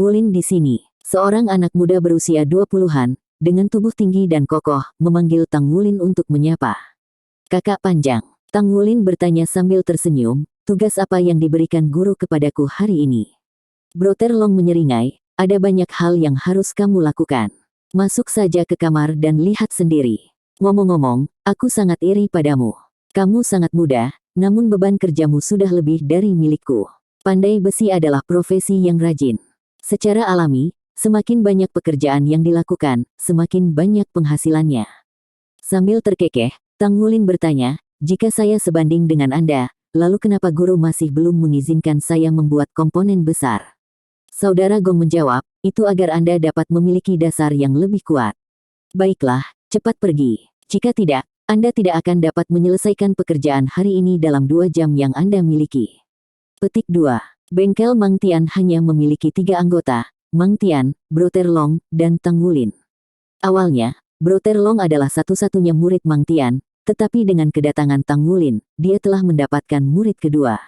Wulin di sini. Seorang anak muda berusia 20-an, dengan tubuh tinggi dan kokoh, memanggil Tang Wulin untuk menyapa. Kakak panjang. Tang Wulin bertanya sambil tersenyum, tugas apa yang diberikan guru kepadaku hari ini? Brother Long menyeringai, ada banyak hal yang harus kamu lakukan. Masuk saja ke kamar dan lihat sendiri. Ngomong-ngomong, aku sangat iri padamu. Kamu sangat muda, namun beban kerjamu sudah lebih dari milikku. Pandai besi adalah profesi yang rajin. Secara alami, semakin banyak pekerjaan yang dilakukan, semakin banyak penghasilannya. Sambil terkekeh, Tang Wulin bertanya, jika saya sebanding dengan Anda, lalu kenapa guru masih belum mengizinkan saya membuat komponen besar? Saudara Gong menjawab, itu agar Anda dapat memiliki dasar yang lebih kuat. Baiklah, cepat pergi. Jika tidak, Anda tidak akan dapat menyelesaikan pekerjaan hari ini dalam 2 jam yang Anda miliki. Petik 2. Bengkel Mang Tian hanya memiliki 3 anggota, Mang Tian, Brother Long, dan Tang Wulin. Awalnya, Brother Long adalah satu-satunya murid Mang Tian, tetapi dengan kedatangan Tang Wulin, dia telah mendapatkan murid kedua.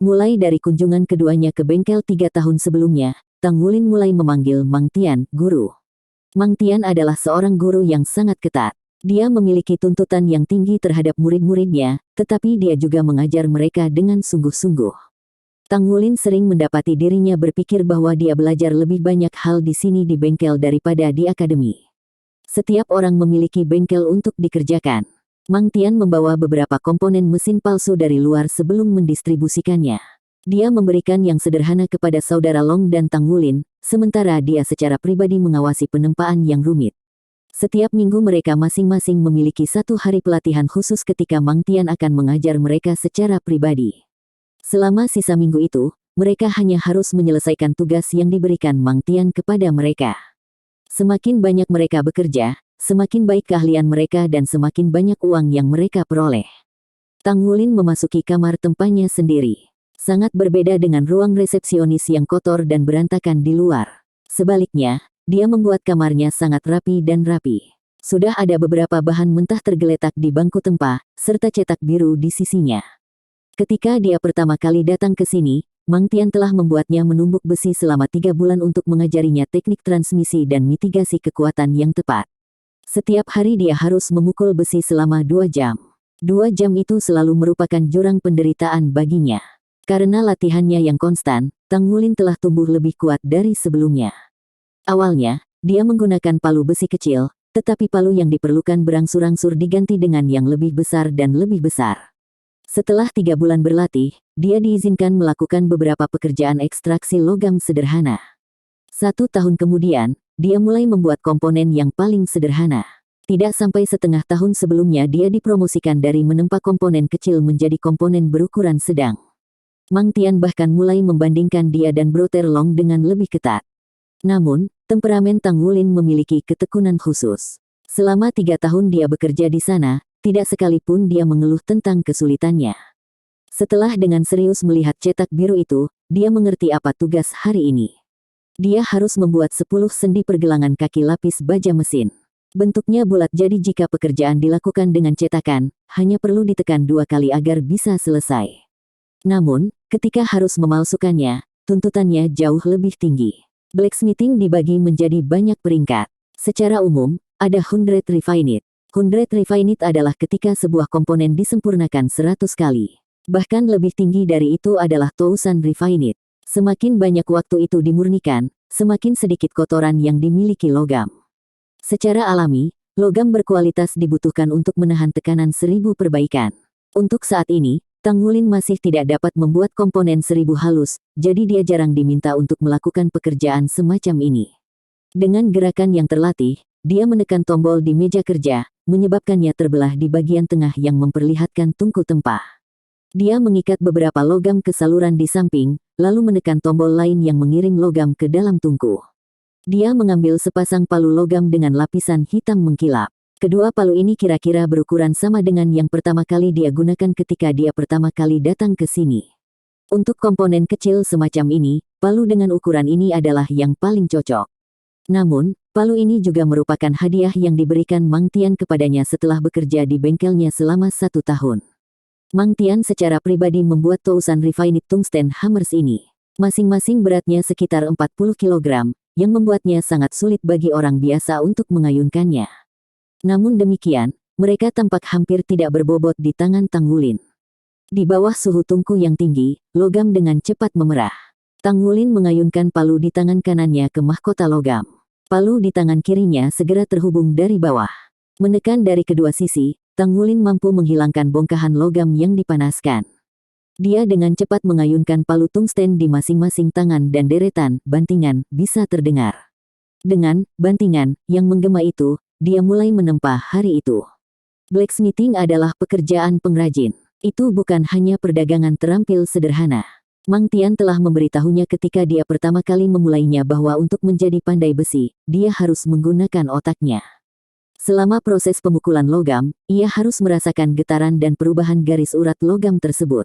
Mulai dari kunjungan keduanya ke bengkel 3 tahun sebelumnya, Tang Wulin mulai memanggil Mang Tian, guru. Mang Tian adalah seorang guru yang sangat ketat. Dia memiliki tuntutan yang tinggi terhadap murid-muridnya, tetapi dia juga mengajar mereka dengan sungguh-sungguh. Tang Wulin sering mendapati dirinya berpikir bahwa dia belajar lebih banyak hal di sini di bengkel daripada di akademi. Setiap orang memiliki bengkel untuk dikerjakan. Mang Tian membawa beberapa komponen mesin palsu dari luar sebelum mendistribusikannya. Dia memberikan yang sederhana kepada saudara Long dan Tang Wulin, sementara dia secara pribadi mengawasi penempaan yang rumit. Setiap minggu mereka masing-masing memiliki 1 hari pelatihan khusus ketika Mang Tian akan mengajar mereka secara pribadi. Selama sisa minggu itu, mereka hanya harus menyelesaikan tugas yang diberikan Mang Tian kepada mereka. Semakin banyak mereka bekerja, semakin baik keahlian mereka dan semakin banyak uang yang mereka peroleh. Tang Wulin memasuki kamar tempatnya sendiri. Sangat berbeda dengan ruang resepsionis yang kotor dan berantakan di luar. Sebaliknya, dia membuat kamarnya sangat rapi dan rapi. Sudah ada beberapa bahan mentah tergeletak di bangku tempat, serta cetak biru di sisinya. Ketika dia pertama kali datang ke sini, Mang Tian telah membuatnya menumbuk besi selama 3 bulan untuk mengajarinya teknik transmisi dan mitigasi kekuatan yang tepat. Setiap hari dia harus memukul besi selama 2 jam. 2 jam itu selalu merupakan jurang penderitaan baginya. Karena latihannya yang konstan, Tang Wulin telah tumbuh lebih kuat dari sebelumnya. Awalnya, dia menggunakan palu besi kecil, tetapi palu yang diperlukan berangsur-angsur diganti dengan yang lebih besar dan lebih besar. Setelah 3 bulan berlatih, dia diizinkan melakukan beberapa pekerjaan ekstraksi logam sederhana. 1 tahun kemudian, dia mulai membuat komponen yang paling sederhana. Tidak sampai setengah tahun sebelumnya dia dipromosikan dari menempa komponen kecil menjadi komponen berukuran sedang. Mang Tian bahkan mulai membandingkan dia dan Brother Long dengan lebih ketat. Namun, temperamen Tang Wulin memiliki ketekunan khusus. Selama 3 tahun dia bekerja di sana, tidak sekalipun dia mengeluh tentang kesulitannya. Setelah dengan serius melihat cetak biru itu, dia mengerti apa tugas hari ini. Dia harus membuat 10 sendi pergelangan kaki lapis baja mesin. Bentuknya bulat jadi jika pekerjaan dilakukan dengan cetakan, hanya perlu ditekan 2 kali agar bisa selesai. Namun, ketika harus memalsukannya, tuntutannya jauh lebih tinggi. Blacksmithing dibagi menjadi banyak peringkat. Secara umum, ada 100 refined. 100 refined adalah ketika sebuah komponen disempurnakan 100 kali. Bahkan lebih tinggi dari itu adalah 1000 refined. Semakin banyak waktu itu dimurnikan, semakin sedikit kotoran yang dimiliki logam. Secara alami, logam berkualitas dibutuhkan untuk menahan tekanan 1000 perbaikan. Untuk saat ini, Tang Wulin masih tidak dapat membuat komponen 1000 halus, jadi dia jarang diminta untuk melakukan pekerjaan semacam ini. Dengan gerakan yang terlatih, dia menekan tombol di meja kerja, menyebabkannya terbelah di bagian tengah yang memperlihatkan tungku tempah. Dia mengikat beberapa logam ke saluran di samping, lalu menekan tombol lain yang mengirim logam ke dalam tungku. Dia mengambil sepasang palu logam dengan lapisan hitam mengkilap. Kedua palu ini kira-kira berukuran sama dengan yang pertama kali dia gunakan ketika dia pertama kali datang ke sini. Untuk komponen kecil semacam ini, palu dengan ukuran ini adalah yang paling cocok. Namun, palu ini juga merupakan hadiah yang diberikan Mang Tian kepadanya setelah bekerja di bengkelnya selama 1 tahun. Mang Tian secara pribadi membuat 1000 refined tungsten hammers ini. Masing-masing beratnya sekitar 40 kilogram, yang membuatnya sangat sulit bagi orang biasa untuk mengayunkannya. Namun demikian, mereka tampak hampir tidak berbobot di tangan Tang Wulin. Di bawah suhu tungku yang tinggi, logam dengan cepat memerah. Tang Wulin mengayunkan palu di tangan kanannya ke mahkota logam. Palu di tangan kirinya segera terhubung dari bawah. Menekan dari kedua sisi, Tang Wulin mampu menghilangkan bongkahan logam yang dipanaskan. Dia dengan cepat mengayunkan palu tungsten di masing-masing tangan dan deretan bantingan bisa terdengar. Dengan bantingan yang menggema itu, dia mulai menempa hari itu. Blacksmithing adalah pekerjaan pengrajin. Itu bukan hanya perdagangan terampil sederhana. Mang Tian telah memberitahunya ketika dia pertama kali memulainya bahwa untuk menjadi pandai besi, dia harus menggunakan otaknya. Selama proses pemukulan logam, ia harus merasakan getaran dan perubahan garis urat logam tersebut.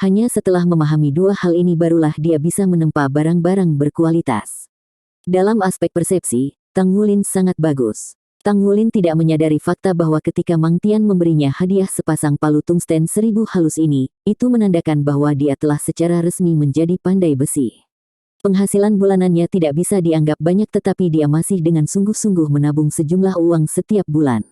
Hanya setelah memahami dua hal ini barulah dia bisa menempa barang-barang berkualitas. Dalam aspek persepsi, Tang Wulin sangat bagus. Tang Wulin tidak menyadari fakta bahwa ketika Mang Tian memberinya hadiah sepasang palu tungsten 1000 halus ini, itu menandakan bahwa dia telah secara resmi menjadi pandai besi. Penghasilan bulanannya tidak bisa dianggap banyak tetapi dia masih dengan sungguh-sungguh menabung sejumlah uang setiap bulan.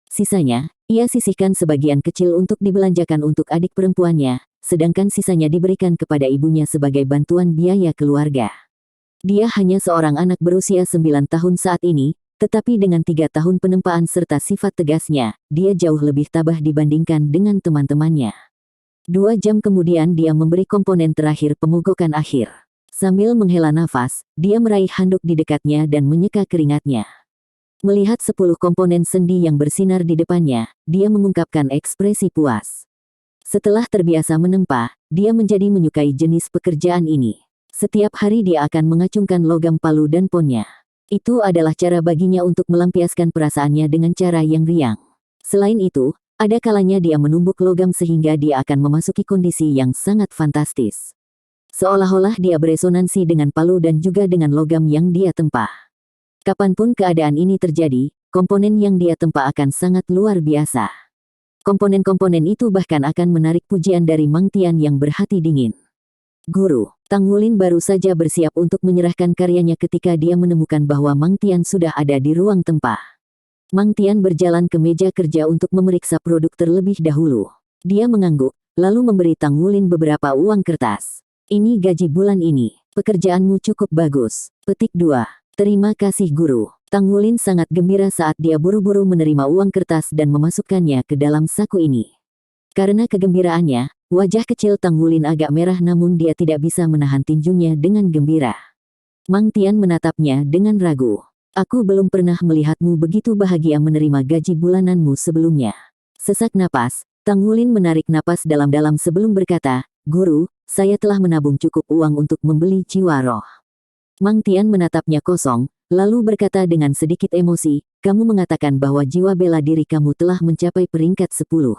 Sisanya, ia sisihkan sebagian kecil untuk dibelanjakan untuk adik perempuannya, sedangkan sisanya diberikan kepada ibunya sebagai bantuan biaya keluarga. Dia hanya seorang anak berusia 9 tahun saat ini, tetapi dengan 3 tahun penempaan serta sifat tegasnya, dia jauh lebih tabah dibandingkan dengan teman-temannya. 2 jam kemudian dia memberi komponen terakhir pemogokan akhir. Sambil menghela nafas, dia meraih handuk di dekatnya dan menyeka keringatnya. Melihat 10 komponen sendi yang bersinar di depannya, dia mengungkapkan ekspresi puas. Setelah terbiasa menempa, dia menjadi menyukai jenis pekerjaan ini. Setiap hari dia akan mengacungkan logam palu dan ponnya. Itu adalah cara baginya untuk melampiaskan perasaannya dengan cara yang riang. Selain itu, ada kalanya dia menumbuk logam sehingga dia akan memasuki kondisi yang sangat fantastis. Seolah-olah dia beresonansi dengan palu dan juga dengan logam yang dia tempa. Kapanpun keadaan ini terjadi, komponen yang dia tempa akan sangat luar biasa. Komponen-komponen itu bahkan akan menarik pujian dari Mang Tian yang berhati dingin. Guru, Tang Wulin baru saja bersiap untuk menyerahkan karyanya ketika dia menemukan bahwa Mang Tian sudah ada di ruang tempa. Mang Tian berjalan ke meja kerja untuk memeriksa produk terlebih dahulu. Dia mengangguk, lalu memberi Tang Wulin beberapa uang kertas. Ini gaji bulan ini. Pekerjaanmu cukup bagus. Petik 2. Terima kasih guru. Tang Wulin sangat gembira saat dia buru-buru menerima uang kertas dan memasukkannya ke dalam saku ini. Karena kegembiraannya, wajah kecil Tang Wulin agak merah namun dia tidak bisa menahan tinjunya dengan gembira. Mang Tian menatapnya dengan ragu. Aku belum pernah melihatmu begitu bahagia menerima gaji bulananmu sebelumnya. Sesak napas, Tang Wulin menarik napas dalam-dalam sebelum berkata, Guru, saya telah menabung cukup uang untuk membeli jiwa roh. Mang Tian menatapnya kosong, lalu berkata dengan sedikit emosi, kamu mengatakan bahwa jiwa bela diri kamu telah mencapai peringkat 10.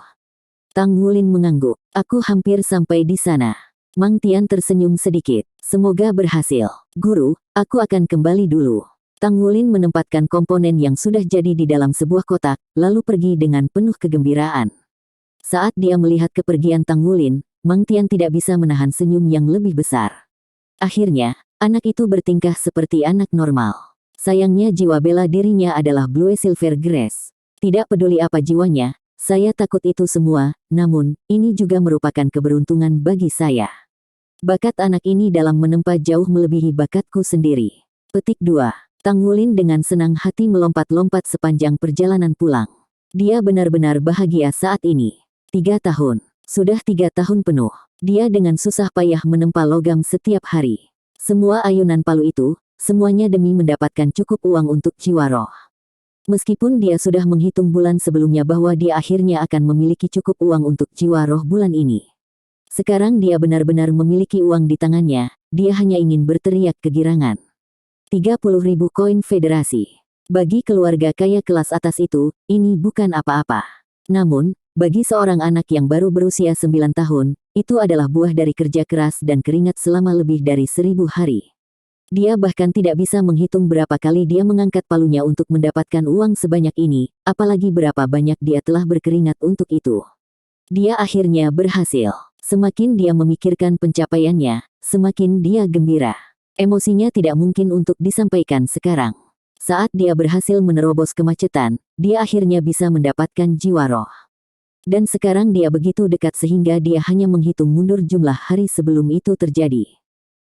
Tang Wulin mengangguk, aku hampir sampai di sana. Mang Tian tersenyum sedikit, semoga berhasil. Guru, aku akan kembali dulu. Tang Wulin menempatkan komponen yang sudah jadi di dalam sebuah kotak, lalu pergi dengan penuh kegembiraan. Saat dia melihat kepergian Tang Wulin, Mang Tian tidak bisa menahan senyum yang lebih besar. Akhirnya, anak itu bertingkah seperti anak normal. Sayangnya jiwa bela dirinya adalah Blue Silver Grace. Tidak peduli apa jiwanya, saya takut itu semua, namun, ini juga merupakan keberuntungan bagi saya. Bakat anak ini dalam menempa jauh melebihi bakatku sendiri. Petik 2. Tang Wulin dengan senang hati melompat-lompat sepanjang perjalanan pulang. Dia benar-benar bahagia saat ini. 3 tahun. Sudah 3 tahun penuh. Dia dengan susah payah menempa logam setiap hari. Semua ayunan palu itu, semuanya demi mendapatkan cukup uang untuk jiwa roh. Meskipun dia sudah menghitung bulan sebelumnya bahwa dia akhirnya akan memiliki cukup uang untuk jiwa roh bulan ini. Sekarang dia benar-benar memiliki uang di tangannya, dia hanya ingin berteriak kegirangan. 30.000 koin federasi. Bagi keluarga kaya kelas atas itu, ini bukan apa-apa. Namun, bagi seorang anak yang baru berusia 9 tahun, itu adalah buah dari kerja keras dan keringat selama lebih dari 1000 hari. Dia bahkan tidak bisa menghitung berapa kali dia mengangkat palunya untuk mendapatkan uang sebanyak ini, apalagi berapa banyak dia telah berkeringat untuk itu. Dia akhirnya berhasil. Semakin dia memikirkan pencapaiannya, semakin dia gembira. Emosinya tidak mungkin untuk disampaikan sekarang. Saat dia berhasil menerobos kemacetan, dia akhirnya bisa mendapatkan jiwa roh. Dan sekarang dia begitu dekat sehingga dia hanya menghitung mundur jumlah hari sebelum itu terjadi.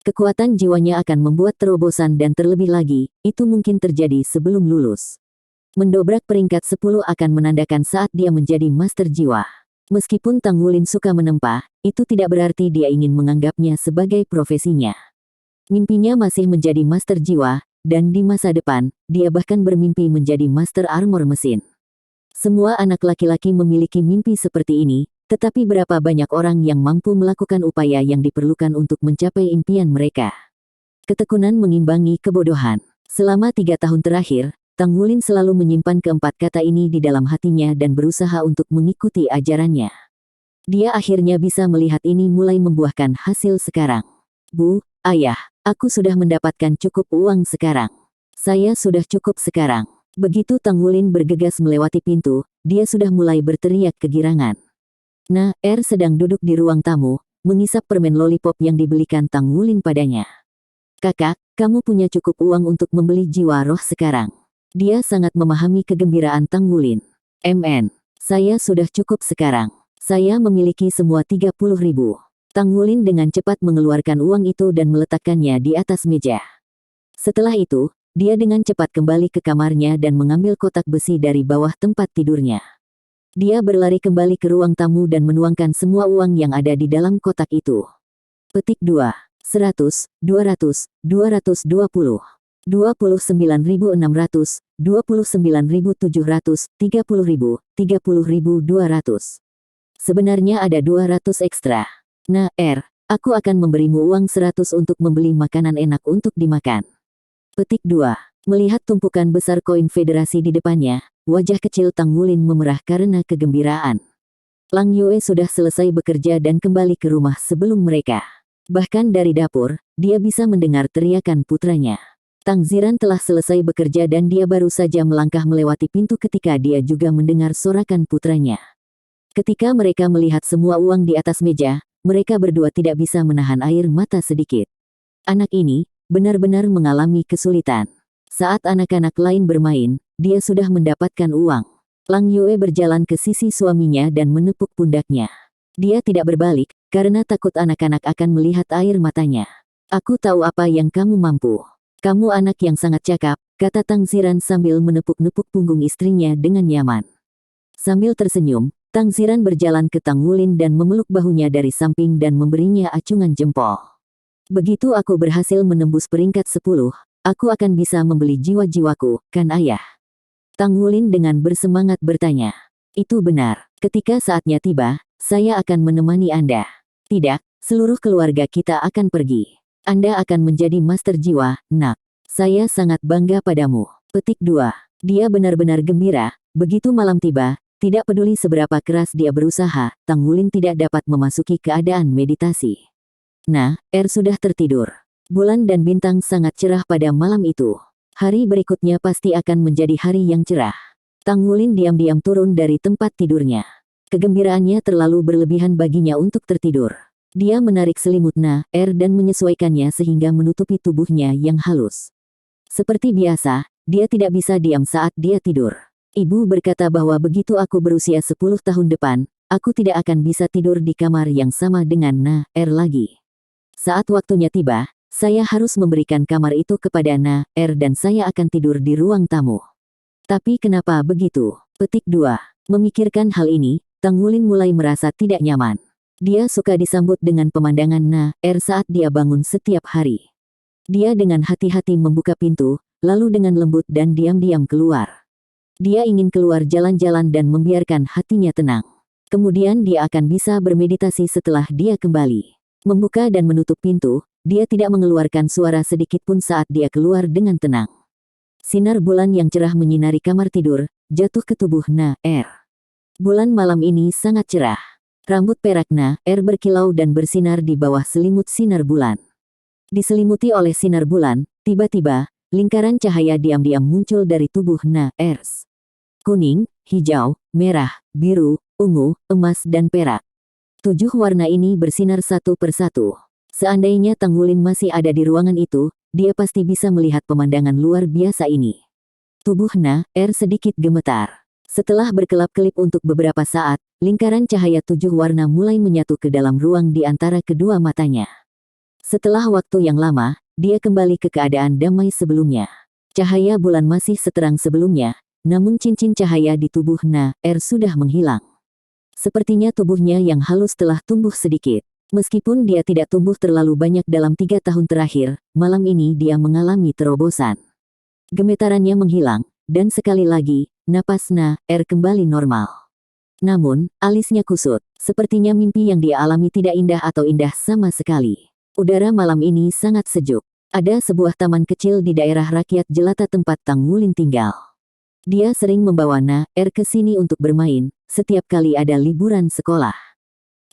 Kekuatan jiwanya akan membuat terobosan dan terlebih lagi, itu mungkin terjadi sebelum lulus. Mendobrak peringkat 10 akan menandakan saat dia menjadi master jiwa. Meskipun Tang Wulin suka menempa, itu tidak berarti dia ingin menganggapnya sebagai profesinya. Mimpinya masih menjadi master jiwa, dan di masa depan, dia bahkan bermimpi menjadi master armor mesin. Semua anak laki-laki memiliki mimpi seperti ini, tetapi berapa banyak orang yang mampu melakukan upaya yang diperlukan untuk mencapai impian mereka. Ketekunan mengimbangi kebodohan. Selama 3 tahun terakhir, Tang Wulin selalu menyimpan keempat kata ini di dalam hatinya dan berusaha untuk mengikuti ajarannya. Dia akhirnya bisa melihat ini mulai membuahkan hasil sekarang. Bu, ayah, aku sudah mendapatkan cukup uang sekarang. Saya sudah cukup sekarang. Begitu Tang Wulin bergegas melewati pintu, dia sudah mulai berteriak kegirangan. Nah, sedang duduk di ruang tamu, mengisap permen lollipop yang dibelikan Tang Wulin padanya. Kakak, kamu punya cukup uang untuk membeli jiwa roh sekarang. Dia sangat memahami kegembiraan Tang Wulin. Saya sudah cukup sekarang. Saya memiliki semua 30.000. Tang Wulin dengan cepat mengeluarkan uang itu dan meletakkannya di atas meja. Setelah itu, dia dengan cepat kembali ke kamarnya dan mengambil kotak besi dari bawah tempat tidurnya. Dia berlari kembali ke ruang tamu dan menuangkan semua uang yang ada di dalam kotak itu. Petik 2. 100, 200, 220, 29.600, 29.700, 30.000, 30.200. Sebenarnya ada 200 ekstra. Nah, aku akan memberimu uang 100 untuk membeli makanan enak untuk dimakan. Petik 2. Melihat tumpukan besar koin federasi di depannya, wajah kecil Tang Wulin memerah karena kegembiraan. Lang Yue sudah selesai bekerja dan kembali ke rumah sebelum mereka. Bahkan dari dapur, dia bisa mendengar teriakan putranya. Tang Ziran telah selesai bekerja dan dia baru saja melangkah melewati pintu ketika dia juga mendengar sorakan putranya. Ketika mereka melihat semua uang di atas meja, mereka berdua tidak bisa menahan air mata sedikit. Anak ini benar-benar mengalami kesulitan. Saat anak-anak lain bermain, dia sudah mendapatkan uang. Lang Yue berjalan ke sisi suaminya dan menepuk pundaknya. Dia tidak berbalik, karena takut anak-anak akan melihat air matanya. Aku tahu apa yang kamu mampu. Kamu anak yang sangat cakap, kata Tang Ziran sambil menepuk-nepuk punggung istrinya dengan nyaman. Sambil tersenyum, Tang Ziran berjalan ke Tang Wulin dan memeluk bahunya dari samping dan memberinya acungan jempol. Begitu aku berhasil menembus peringkat 10, aku akan bisa membeli jiwa-jiwaku, kan ayah? Tang Wulin dengan bersemangat bertanya. Itu benar. Ketika saatnya tiba, saya akan menemani Anda. Tidak, seluruh keluarga kita akan pergi. Anda akan menjadi master jiwa, nak. Saya sangat bangga padamu. Petik 2. Dia benar-benar gembira. Begitu malam tiba, tidak peduli seberapa keras dia berusaha, Tang Wulin tidak dapat memasuki keadaan meditasi. Nah, sudah tertidur. Bulan dan bintang sangat cerah pada malam itu. Hari berikutnya pasti akan menjadi hari yang cerah. Tang Wulin diam-diam turun dari tempat tidurnya. Kegembiraannya terlalu berlebihan baginya untuk tertidur. Dia menarik selimut dan menyesuaikannya sehingga menutupi tubuhnya yang halus. Seperti biasa, dia tidak bisa diam saat dia tidur. Ibu berkata bahwa begitu aku berusia 10 tahun depan, aku tidak akan bisa tidur di kamar yang sama dengan lagi. Saat waktunya tiba, saya harus memberikan kamar itu kepada dan saya akan tidur di ruang tamu. Tapi kenapa begitu? Petik 2. Memikirkan hal ini, Tang Wulin mulai merasa tidak nyaman. Dia suka disambut dengan pemandangan saat dia bangun setiap hari. Dia dengan hati-hati membuka pintu, lalu dengan lembut dan diam-diam keluar. Dia ingin keluar jalan-jalan dan membiarkan hatinya tenang. Kemudian dia akan bisa bermeditasi setelah dia kembali. Membuka dan menutup pintu, dia tidak mengeluarkan suara sedikit pun saat dia keluar dengan tenang. Sinar bulan yang cerah menyinari kamar tidur, jatuh ke tubuh Bulan malam ini sangat cerah. Rambut perak berkilau dan bersinar di bawah selimut sinar bulan. Diselimuti oleh sinar bulan, tiba-tiba, lingkaran cahaya diam-diam muncul dari tubuh Kuning, hijau, merah, biru, ungu, emas dan perak. 7 warna ini bersinar satu persatu. Seandainya Tang Wulin masih ada di ruangan itu, dia pasti bisa melihat pemandangan luar biasa ini. Tubuh Na-Er sedikit gemetar. Setelah berkelap-kelip untuk beberapa saat, lingkaran cahaya 7 warna mulai menyatu ke dalam ruang di antara kedua matanya. Setelah waktu yang lama, dia kembali ke keadaan damai sebelumnya. Cahaya bulan masih seterang sebelumnya, namun cincin cahaya di tubuh Na-Er sudah menghilang. Sepertinya tubuhnya yang halus telah tumbuh sedikit. Meskipun dia tidak tumbuh terlalu banyak dalam 3 tahun terakhir, malam ini dia mengalami terobosan. Gemetarannya menghilang, dan sekali lagi, napas Na-Er kembali normal. Namun, alisnya kusut. Sepertinya mimpi yang dia alami tidak indah atau indah sama sekali. Udara malam ini sangat sejuk. Ada sebuah taman kecil di daerah rakyat jelata tempat Tang Wulin tinggal. Dia sering membawa Na-Er ke sini untuk bermain, setiap kali ada liburan sekolah.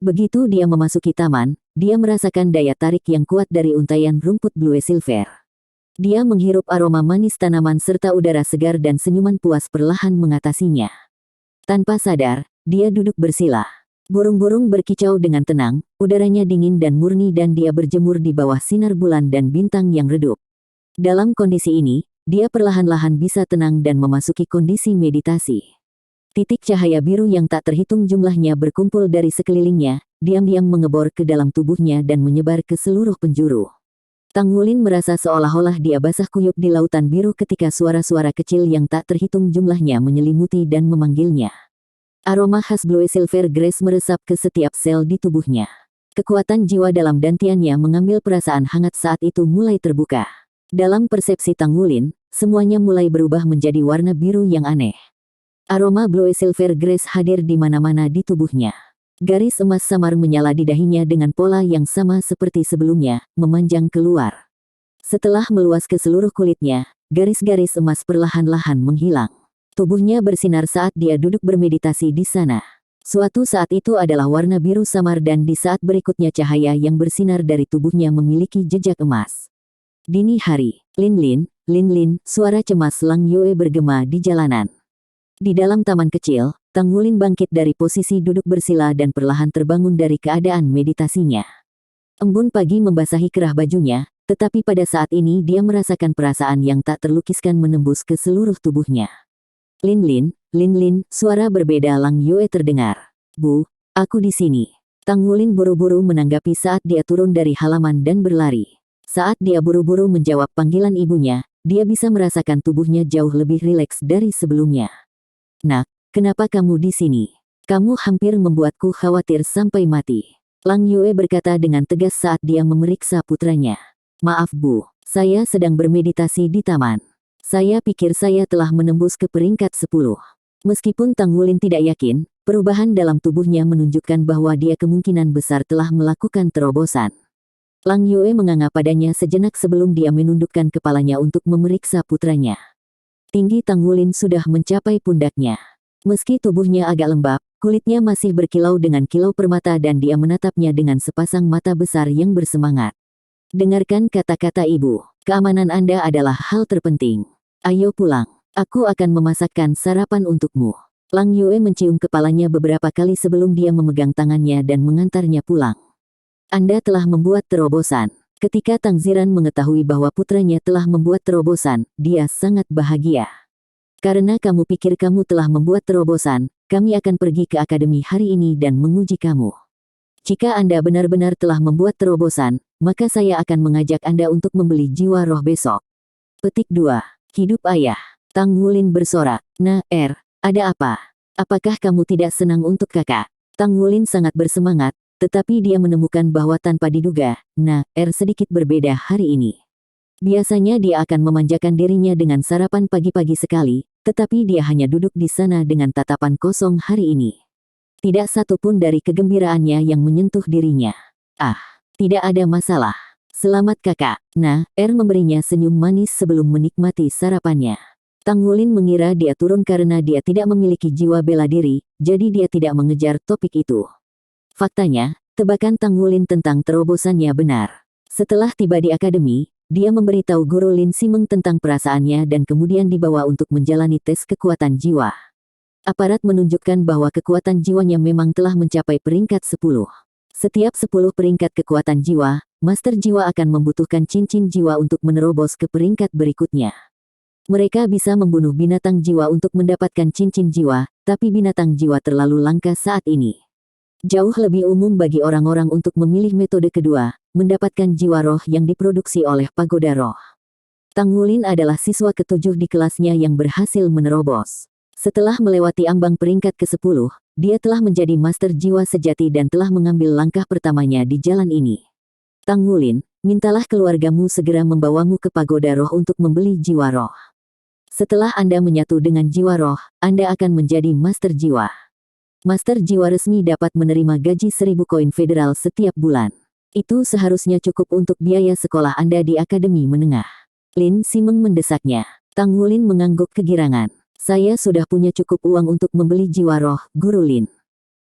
Begitu dia memasuki taman, dia merasakan daya tarik yang kuat dari untaian rumput blue silver. Dia menghirup aroma manis tanaman serta udara segar dan senyuman puas perlahan mengatasinya. Tanpa sadar, dia duduk bersila. Burung-burung berkicau dengan tenang, udaranya dingin dan murni dan dia berjemur di bawah sinar bulan dan bintang yang redup. Dalam kondisi ini, dia perlahan-lahan bisa tenang dan memasuki kondisi meditasi. Titik cahaya biru yang tak terhitung jumlahnya berkumpul dari sekelilingnya, diam-diam mengebor ke dalam tubuhnya dan menyebar ke seluruh penjuru. Tang Wulin merasa seolah-olah dia basah kuyup di lautan biru ketika suara-suara kecil yang tak terhitung jumlahnya menyelimuti dan memanggilnya. Aroma khas blue silver grace meresap ke setiap sel di tubuhnya. Kekuatan jiwa dalam dantiannya mengambil perasaan hangat saat itu mulai terbuka. Dalam persepsi Tang Wulin, semuanya mulai berubah menjadi warna biru yang aneh. Aroma blue silver grace hadir di mana-mana di tubuhnya. Garis emas samar menyala di dahinya dengan pola yang sama seperti sebelumnya, memanjang keluar. Setelah meluas ke seluruh kulitnya, garis-garis emas perlahan-lahan menghilang. Tubuhnya bersinar saat dia duduk bermeditasi di sana. Suatu saat itu adalah warna biru samar dan di saat berikutnya cahaya yang bersinar dari tubuhnya memiliki jejak emas. Dini hari, Lin, suara cemas Lang Yue bergema di jalanan. Di dalam taman kecil, Tang Wulin bangkit dari posisi duduk bersila dan perlahan terbangun dari keadaan meditasinya. Embun pagi membasahi kerah bajunya, tetapi pada saat ini dia merasakan perasaan yang tak terlukiskan menembus ke seluruh tubuhnya. Lin, suara berbeda Lang Yue terdengar. Bu, aku di sini. Tang Wulin buru-buru menanggapi saat dia turun dari halaman dan berlari. Saat dia buru-buru menjawab panggilan ibunya, dia bisa merasakan tubuhnya jauh lebih rileks dari sebelumnya. Nak, kenapa kamu di sini? Kamu hampir membuatku khawatir sampai mati. Lang Yue berkata dengan tegas saat dia memeriksa putranya. Maaf Bu, saya sedang bermeditasi di taman. Saya pikir saya telah menembus ke peringkat 10. Meskipun Tang Wulin tidak yakin, perubahan dalam tubuhnya menunjukkan bahwa dia kemungkinan besar telah melakukan terobosan. Lang Yue menganga padanya sejenak sebelum dia menundukkan kepalanya untuk memeriksa putranya. Tinggi Tang Wulin sudah mencapai pundaknya. Meski tubuhnya agak lembab, kulitnya masih berkilau dengan kilau permata dan dia menatapnya dengan sepasang mata besar yang bersemangat. Dengarkan kata-kata ibu, keamanan Anda adalah hal terpenting. Ayo pulang, aku akan memasakkan sarapan untukmu. Lang Yue mencium kepalanya beberapa kali sebelum dia memegang tangannya dan mengantarnya pulang. Anda telah membuat terobosan. Ketika Tang Ziran mengetahui bahwa putranya telah membuat terobosan, dia sangat bahagia. Karena kamu pikir kamu telah membuat terobosan, kami akan pergi ke akademi hari ini dan menguji kamu. Jika Anda benar-benar telah membuat terobosan, maka saya akan mengajak Anda untuk membeli jiwa roh besok. Petik 2. Hidup ayah. Tang Wulin bersorak. Na-Er, ada apa? Apakah kamu tidak senang untuk kakak? Tang Wulin sangat bersemangat. Tetapi dia menemukan bahwa tanpa diduga, Na-Er sedikit berbeda hari ini. Biasanya dia akan memanjakan dirinya dengan sarapan pagi-pagi sekali, tetapi dia hanya duduk di sana dengan tatapan kosong hari ini. Tidak satu pun dari kegembiraannya yang menyentuh dirinya. Ah, tidak ada masalah. Selamat kakak. Na-Er memberinya senyum manis sebelum menikmati sarapannya. Tang Wulin mengira dia turun karena dia tidak memiliki jiwa bela diri, jadi dia tidak mengejar topik itu. Faktanya, tebakan Tang Wulin tentang terobosannya benar. Setelah tiba di akademi, dia memberitahu guru Lin Simeng tentang perasaannya dan kemudian dibawa untuk menjalani tes kekuatan jiwa. Aparat menunjukkan bahwa kekuatan jiwanya memang telah mencapai peringkat 10. Setiap 10 peringkat kekuatan jiwa, Master Jiwa akan membutuhkan cincin jiwa untuk menerobos ke peringkat berikutnya. Mereka bisa membunuh binatang jiwa untuk mendapatkan cincin jiwa, tapi binatang jiwa terlalu langka saat ini. Jauh lebih umum bagi orang-orang untuk memilih metode kedua, mendapatkan jiwa roh yang diproduksi oleh pagoda roh. Tang Wulin adalah siswa ke-7 di kelasnya yang berhasil menerobos. Setelah melewati ambang peringkat ke-10, dia telah menjadi master jiwa sejati dan telah mengambil langkah pertamanya di jalan ini. Tang Wulin, mintalah keluargamu segera membawamu ke pagoda roh untuk membeli jiwa roh. Setelah Anda menyatu dengan jiwa roh, Anda akan menjadi master jiwa. Master jiwa resmi dapat menerima gaji 1000 koin federal setiap bulan. Itu seharusnya cukup untuk biaya sekolah Anda di akademi menengah. Lin Simeng mendesaknya. Tang Wulin mengangguk kegirangan. Saya sudah punya cukup uang untuk membeli jiwa roh, Guru Lin.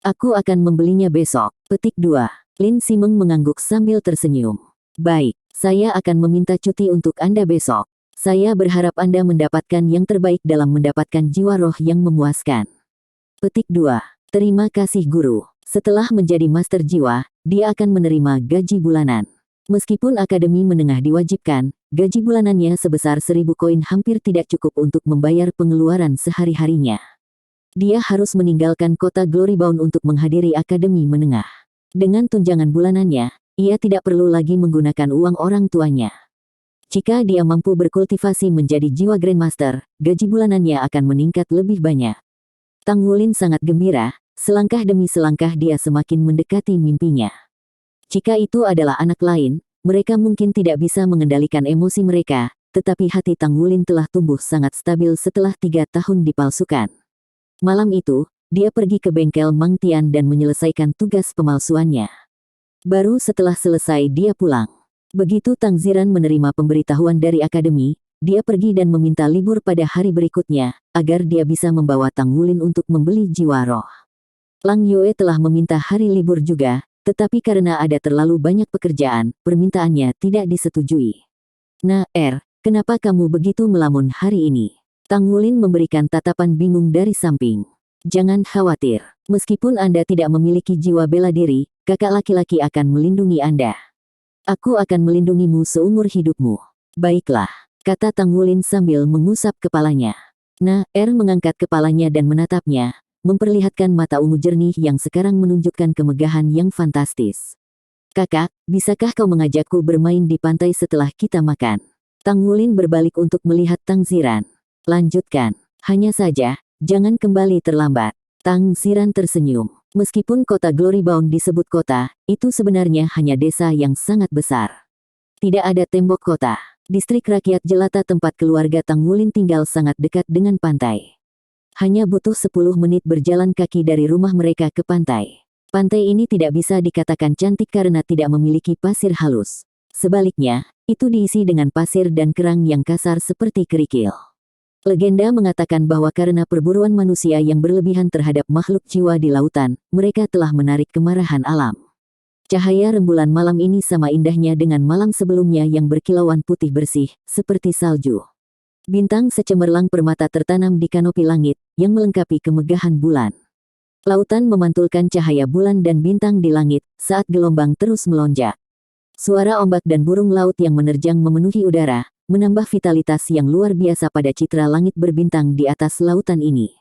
Aku akan membelinya besok. Petik 2. Lin Simeng mengangguk sambil tersenyum. Baik, saya akan meminta cuti untuk Anda besok. Saya berharap Anda mendapatkan yang terbaik dalam mendapatkan jiwa roh yang memuaskan. Petik 2. Terima kasih Guru. Setelah menjadi master jiwa, dia akan menerima gaji bulanan. Meskipun akademi menengah diwajibkan, gaji bulanannya sebesar 1000 koin hampir tidak cukup untuk membayar pengeluaran sehari-harinya. Dia harus meninggalkan kota Glorybound untuk menghadiri akademi menengah. Dengan tunjangan bulanannya, ia tidak perlu lagi menggunakan uang orang tuanya. Jika dia mampu berkultivasi menjadi jiwa Grandmaster, gaji bulanannya akan meningkat lebih banyak. Tang Wulin sangat gembira, selangkah demi selangkah dia semakin mendekati mimpinya. Jika itu adalah anak lain, mereka mungkin tidak bisa mengendalikan emosi mereka, tetapi hati Tang Wulin telah tumbuh sangat stabil setelah 3 tahun dipalsukan. Malam itu, dia pergi ke bengkel Mang Tian dan menyelesaikan tugas pemalsuannya. Baru setelah selesai dia pulang. Begitu Tang Ziran menerima pemberitahuan dari akademi, dia pergi dan meminta libur pada hari berikutnya, agar dia bisa membawa Tang Wulin untuk membeli jiwa roh. Lang Yue telah meminta hari libur juga, tetapi karena ada terlalu banyak pekerjaan, permintaannya tidak disetujui. Nah, kenapa kamu begitu melamun hari ini? Tang Wulin memberikan tatapan bingung dari samping. Jangan khawatir, meskipun Anda tidak memiliki jiwa bela diri, kakak laki-laki akan melindungi Anda. Aku akan melindungimu seumur hidupmu. Baiklah, kata Tang Wulin sambil mengusap kepalanya. Nah, mengangkat kepalanya dan menatapnya, memperlihatkan mata ungu jernih yang sekarang menunjukkan kemegahan yang fantastis. Kakak, bisakah kau mengajakku bermain di pantai setelah kita makan? Tang Wulin berbalik untuk melihat Tang Ziran. Lanjutkan, hanya saja, jangan kembali terlambat. Tang Ziran tersenyum. Meskipun kota Glorybound disebut kota, itu sebenarnya hanya desa yang sangat besar. Tidak ada tembok kota. Distrik rakyat jelata tempat keluarga Tang Wulin tinggal sangat dekat dengan pantai. Hanya butuh 10 menit berjalan kaki dari rumah mereka ke pantai. Pantai ini tidak bisa dikatakan cantik karena tidak memiliki pasir halus. Sebaliknya, itu diisi dengan pasir dan kerang yang kasar seperti kerikil. Legenda mengatakan bahwa karena perburuan manusia yang berlebihan terhadap makhluk jiwa di lautan, mereka telah menarik kemarahan alam. Cahaya rembulan malam ini sama indahnya dengan malam sebelumnya yang berkilauan putih bersih, seperti salju. Bintang secemerlang permata tertanam di kanopi langit, yang melengkapi kemegahan bulan. Lautan memantulkan cahaya bulan dan bintang di langit, saat gelombang terus melonjak. Suara ombak dan burung laut yang menerjang memenuhi udara, menambah vitalitas yang luar biasa pada citra langit berbintang di atas lautan ini.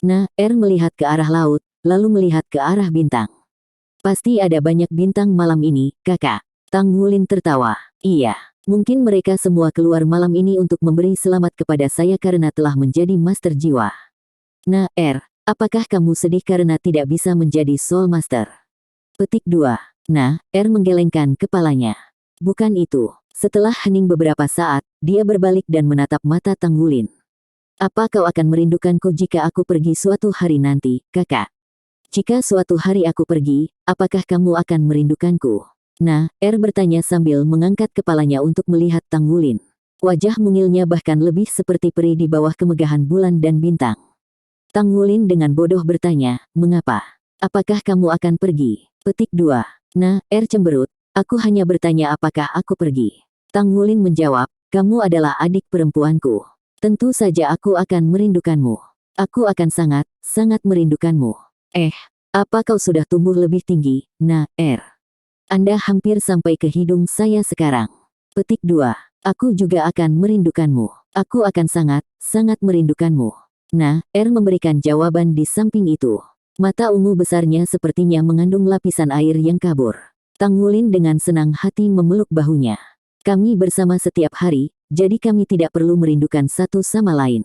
Nah, melihat ke arah laut, lalu melihat ke arah bintang. Pasti ada banyak bintang malam ini, kakak. Tang Wulin tertawa. Iya. Mungkin mereka semua keluar malam ini untuk memberi selamat kepada saya karena telah menjadi master jiwa. Nah, apakah kamu sedih karena tidak bisa menjadi Soul Master? Petik 2. Nah, menggelengkan kepalanya. Bukan itu. Setelah hening beberapa saat, dia berbalik dan menatap mata Tang Wulin. Apa kau akan merindukanku jika aku pergi suatu hari nanti, kakak? Jika suatu hari aku pergi, apakah kamu akan merindukanku? Nah, bertanya sambil mengangkat kepalanya untuk melihat Tang Wulin. Wajah mungilnya bahkan lebih seperti peri di bawah kemegahan bulan dan bintang. Tang Wulin dengan bodoh bertanya, mengapa? Apakah kamu akan pergi? Petik 2. Nah, cemberut, aku hanya bertanya apakah aku pergi. Tang Wulin menjawab, kamu adalah adik perempuanku. Tentu saja aku akan merindukanmu. Aku akan sangat merindukanmu. Apa kau sudah tumbuh lebih tinggi, Anda hampir sampai ke hidung saya sekarang. Petik 2. Aku juga akan merindukanmu. Aku akan sangat merindukanmu. Memberikan jawaban di samping itu. Mata ungu besarnya sepertinya mengandung lapisan air yang kabur. Tang Wulin dengan senang hati memeluk bahunya. Kami bersama setiap hari, jadi kami tidak perlu merindukan satu sama lain.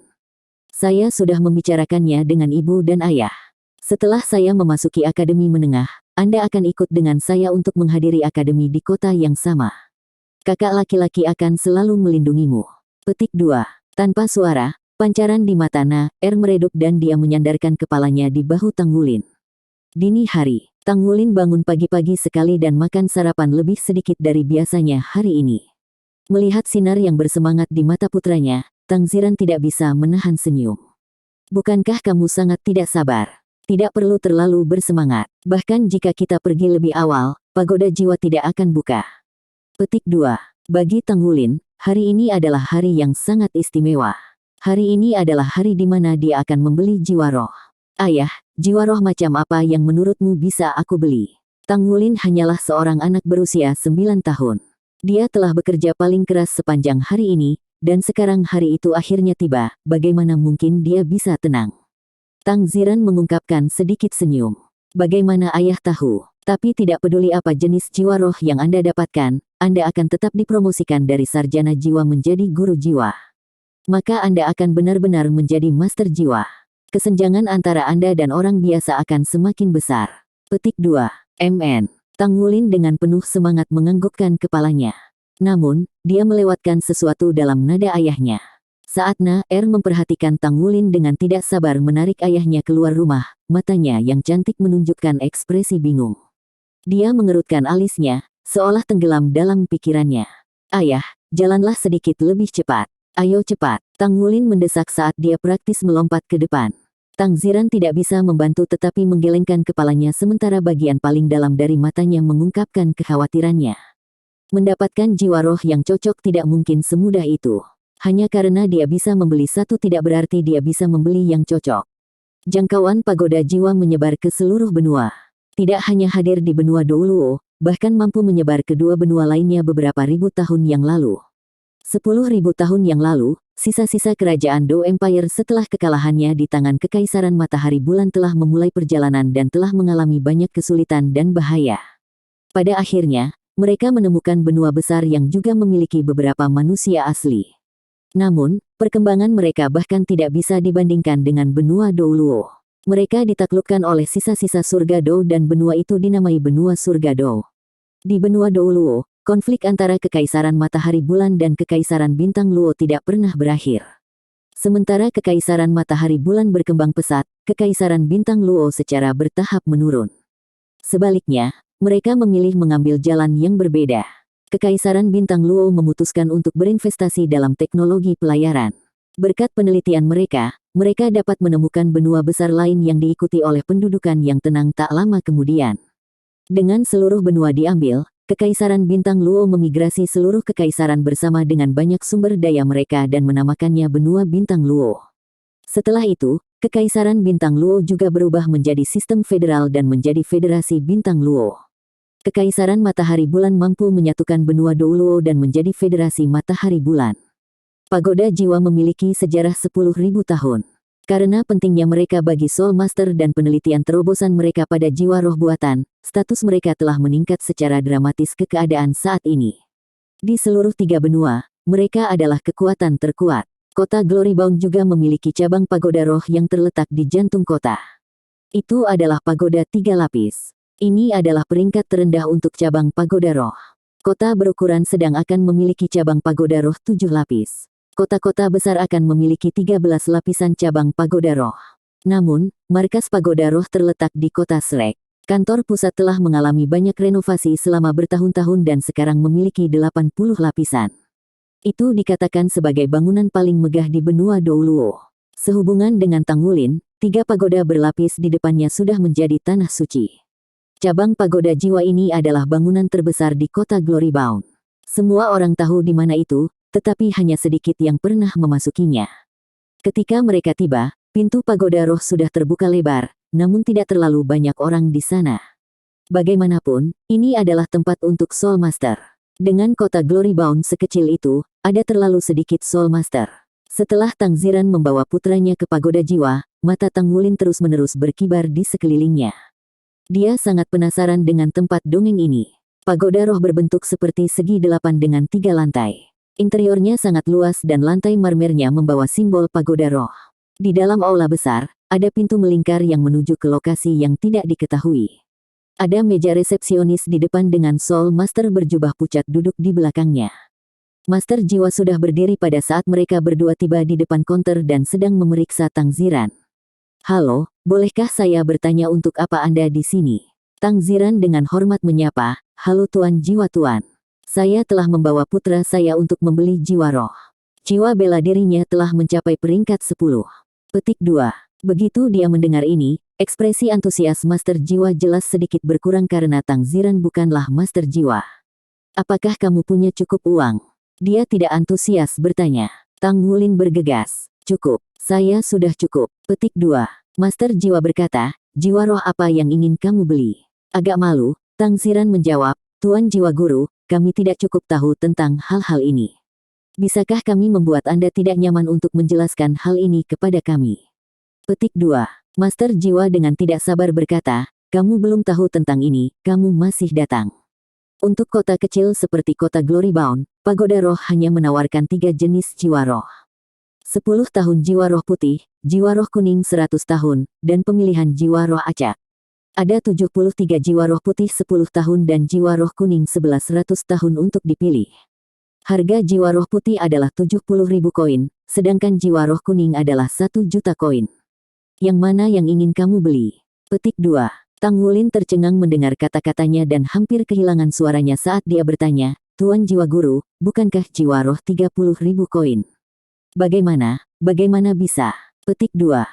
Saya sudah membicarakannya dengan ibu dan ayah. Setelah saya memasuki akademi menengah, Anda akan ikut dengan saya untuk menghadiri akademi di kota yang sama. Kakak laki-laki akan selalu melindungimu. Petik 2. Tanpa suara, pancaran di mata meredup dan dia menyandarkan kepalanya di bahu Tang Wulin. Dini hari, Tang Wulin bangun pagi-pagi sekali dan makan sarapan lebih sedikit dari biasanya hari ini. Melihat sinar yang bersemangat di mata putranya, Tang Ziran tidak bisa menahan senyum. Bukankah kamu sangat tidak sabar? Tidak perlu terlalu bersemangat. Bahkan jika kita pergi lebih awal, pagoda jiwa tidak akan buka. Petik 2. Bagi Tang Wulin, hari ini adalah hari yang sangat istimewa. Hari ini adalah hari di mana dia akan membeli jiwa roh. Ayah, jiwa roh macam apa yang menurutmu bisa aku beli? Tang Wulin hanyalah seorang anak berusia 9 tahun. Dia telah bekerja paling keras sepanjang hari ini, dan sekarang hari itu akhirnya tiba, bagaimana mungkin dia bisa tenang? Tang Ziran mengungkapkan sedikit senyum. Bagaimana ayah tahu? Tapi tidak peduli apa jenis jiwa roh yang Anda dapatkan, Anda akan tetap dipromosikan dari sarjana jiwa menjadi guru jiwa. Maka Anda akan benar-benar menjadi master jiwa. Kesenjangan antara Anda dan orang biasa akan semakin besar. Petik 2. MN. Tang Wulin dengan penuh semangat menganggukkan kepalanya. Namun, dia melewatkan sesuatu dalam nada ayahnya. Saat memperhatikan Tang Wulin dengan tidak sabar menarik ayahnya keluar rumah, matanya yang cantik menunjukkan ekspresi bingung. Dia mengerutkan alisnya, seolah tenggelam dalam pikirannya. Ayah, jalanlah sedikit lebih cepat. Ayo cepat, Tang Wulin mendesak saat dia praktis melompat ke depan. Tang Ziran tidak bisa membantu tetapi menggelengkan kepalanya sementara bagian paling dalam dari matanya mengungkapkan kekhawatirannya. Mendapatkan jiwa roh yang cocok tidak mungkin semudah itu. Hanya karena dia bisa membeli satu tidak berarti dia bisa membeli yang cocok. Jangkauan pagoda jiwa menyebar ke seluruh benua. Tidak hanya hadir di benua Douluo, bahkan mampu menyebar ke dua benua lainnya beberapa ribu tahun yang lalu. 10.000 tahun yang lalu, sisa-sisa kerajaan Dou Empire setelah kekalahannya di tangan Kekaisaran Matahari Bulan telah memulai perjalanan dan telah mengalami banyak kesulitan dan bahaya. Pada akhirnya, mereka menemukan benua besar yang juga memiliki beberapa manusia asli. Namun, perkembangan mereka bahkan tidak bisa dibandingkan dengan benua Douluo. Mereka ditaklukkan oleh sisa-sisa surga Dou dan benua itu dinamai benua surga Dou. Di benua Douluo, konflik antara Kekaisaran Matahari Bulan dan Kekaisaran Bintang Luo tidak pernah berakhir. Sementara Kekaisaran Matahari Bulan berkembang pesat, Kekaisaran Bintang Luo secara bertahap menurun. Sebaliknya, mereka memilih mengambil jalan yang berbeda. Kekaisaran Bintang Luo memutuskan untuk berinvestasi dalam teknologi pelayaran. Berkat penelitian mereka, mereka dapat menemukan benua besar lain yang diikuti oleh pendudukan yang tenang tak lama kemudian. Dengan seluruh benua diambil, Kekaisaran Bintang Luo memigrasi seluruh kekaisaran bersama dengan banyak sumber daya mereka dan menamakannya benua Bintang Luo. Setelah itu, Kekaisaran Bintang Luo juga berubah menjadi sistem federal dan menjadi Federasi Bintang Luo. Kekaisaran Matahari Bulan mampu menyatukan benua Douluo dan menjadi Federasi Matahari Bulan. Pagoda jiwa memiliki sejarah 10.000 tahun. Karena pentingnya mereka bagi Soul Master dan penelitian terobosan mereka pada jiwa roh buatan, status mereka telah meningkat secara dramatis ke keadaan saat ini. Di seluruh 3 benua, mereka adalah kekuatan terkuat. Kota Glorybound juga memiliki cabang pagoda roh yang terletak di jantung kota. Itu adalah pagoda 3 lapis. Ini adalah peringkat terendah untuk cabang pagoda roh. Kota berukuran sedang akan memiliki cabang pagoda roh 7 lapis. Kota-kota besar akan memiliki 13 lapisan cabang pagoda roh. Namun, markas pagoda roh terletak di kota Shrek. Kantor pusat telah mengalami banyak renovasi selama bertahun-tahun dan sekarang memiliki 80 lapisan. Itu dikatakan sebagai bangunan paling megah di benua Douluo. Sehubungan dengan Tang Wulin, 3 pagoda berlapis di depannya sudah menjadi tanah suci. Cabang pagoda jiwa ini adalah bangunan terbesar di kota Glorybound. Semua orang tahu di mana itu, tetapi hanya sedikit yang pernah memasukinya. Ketika mereka tiba, Pintu pagoda roh sudah terbuka lebar, namun tidak terlalu banyak orang di sana. Bagaimanapun, ini adalah tempat untuk Soul Master. Dengan kota Glorybound sekecil itu, ada terlalu sedikit Soul Master. Setelah Tang Ziran membawa putranya ke pagoda jiwa, mata Tang Wulin terus-menerus berkibar di sekelilingnya. Dia sangat penasaran dengan tempat dongeng ini. Pagoda roh berbentuk seperti segi 8 dengan 3 lantai. Interiornya sangat luas dan lantai marmernya membawa simbol pagoda roh. Di dalam aula besar, ada pintu melingkar yang menuju ke lokasi yang tidak diketahui. Ada meja resepsionis di depan dengan Soul Master berjubah pucat duduk di belakangnya. Master Jiwa sudah berdiri pada saat mereka berdua tiba di depan konter dan sedang memeriksa Tang Ziran. "Halo, bolehkah saya bertanya untuk apa Anda di sini?" Tang Ziran dengan hormat menyapa, "Halo Tuan Jiwa Tuan. Saya telah membawa putra saya untuk membeli jiwa roh. Jiwa bela dirinya telah mencapai peringkat 10. Petik 2. Begitu dia mendengar ini, ekspresi antusias Master Jiwa jelas sedikit berkurang karena Tang Ziran bukanlah Master Jiwa. "Apakah kamu punya cukup uang?" Dia tidak antusias bertanya. Tang Wulin bergegas. "Cukup, saya sudah cukup." Petik 2. Master Jiwa berkata, "Jiwa roh apa yang ingin kamu beli?" Agak malu, Tang Ziran menjawab, "Tuan Jiwa Guru, kami tidak cukup tahu tentang hal-hal ini. Bisakah kami membuat Anda tidak nyaman untuk menjelaskan hal ini kepada kami?" Petik 2. Master Jiwa dengan tidak sabar berkata, "Kamu belum tahu tentang ini, kamu masih datang." Untuk kota kecil seperti kota Glorybound, pagoda roh hanya menawarkan 3 jenis jiwa roh. 10 tahun jiwa roh putih, jiwa roh kuning 100 tahun, dan pemilihan jiwa roh acak. Ada 73 jiwa roh putih 10 tahun dan jiwa roh kuning 1100 tahun untuk dipilih. Harga jiwa roh putih adalah 70.000 koin, sedangkan jiwa roh kuning adalah 1 juta koin. Yang mana yang ingin kamu beli? Petik 2. Tang Wulin tercengang mendengar kata-katanya dan hampir kehilangan suaranya saat dia bertanya, "Tuan Jiwa Guru, bukankah jiwa roh 30.000 koin? Bagaimana bisa?" Petik 2.